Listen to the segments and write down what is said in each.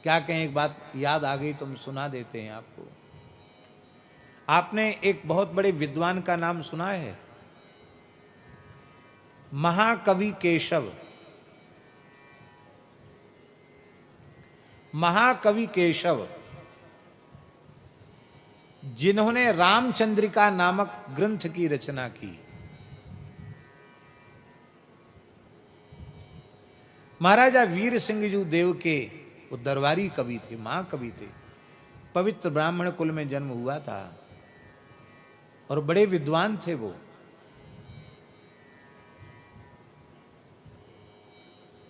क्या कहें, एक बात याद आ गई तो हम सुना देते हैं आपको। आपने एक बहुत बड़े विद्वान का नाम सुना है, महाकवि केशव। महाकवि केशव, जिन्होंने रामचंद्रिका नामक ग्रंथ की रचना की। महाराजा वीर सिंह जी देव के वो दरबारी कवि थे, महाकवि थे, पवित्र ब्राह्मण कुल में जन्म हुआ था और बड़े विद्वान थे वो।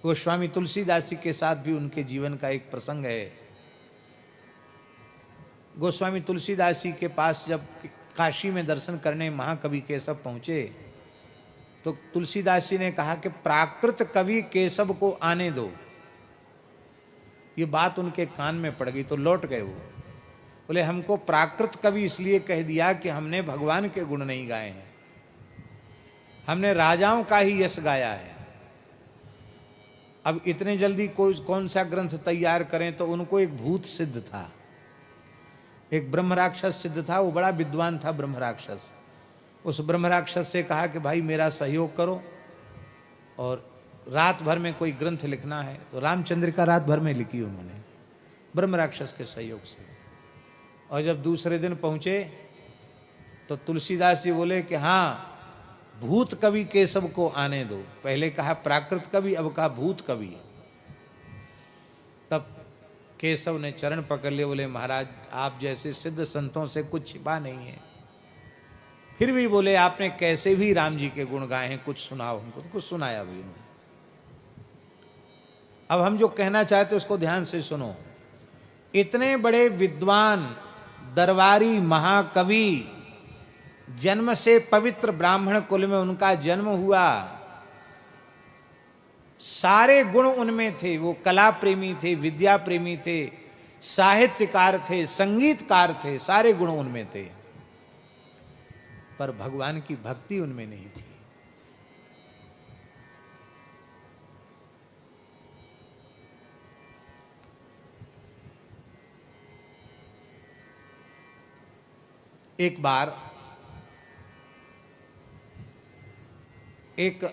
गोस्वामी तुलसीदास जी के साथ भी उनके जीवन का एक प्रसंग है। गोस्वामी तुलसीदास जी के पास जब काशी में दर्शन करने महाकवि केशव पहुंचे तो तुलसीदास जी ने कहा कि प्राकृत कवि केशव को आने दो। ये बात उनके कान में पड़ गई तो लौट गए वो। बोले हमको प्राकृत कवि इसलिए कह दिया कि हमने भगवान के गुण नहीं गाए हैं, हमने राजाओं का ही यश गाया है। अब इतने जल्दी कोई कौन सा ग्रंथ तैयार करें, तो उनको एक भूत सिद्ध था, एक ब्रह्म राक्षस सिद्ध था, वो बड़ा विद्वान था ब्रह्म राक्षस। उस ब्रह्म राक्षस से कहा कि भाई मेरा सहयोग करो और रात भर में कोई ग्रंथ लिखना है। तो रामचंद्रिका रात भर में लिखी उन्होंने ब्रह्म राक्षस के सहयोग से। और जब दूसरे दिन पहुंचे तो तुलसीदास जी बोले कि हाँ, भूत कवि केशव को आने दो। पहले कहा प्राकृत कवि, अब कहा भूत कवि। तब केशव ने चरण पकड़ लिए, बोले महाराज आप जैसे सिद्ध संतों से कुछ छिपा नहीं है। फिर भी बोले आपने कैसे भी राम जी के गुण गाए हैं, कुछ सुनाओ हमको। तो कुछ सुनाया भी उन्होंने। अब हम जो कहना चाहते उसको ध्यान से सुनो। इतने बड़े विद्वान दरबारी महाकवि, जन्म से पवित्र ब्राह्मण कुल में उनका जन्म हुआ, सारे गुण उनमें थे। वो कला प्रेमी थे, विद्या प्रेमी थे, साहित्यकार थे, संगीतकार थे, सारे गुण उनमें थे, पर भगवान की भक्ति उनमें नहीं थी। एक बार एक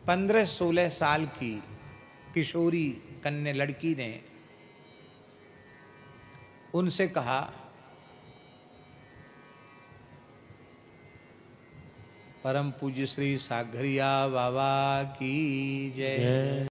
15-16 साल की किशोरी कन्या लड़की ने उनसे कहा, परम पूज्य श्री सागरिया बाबा की जय।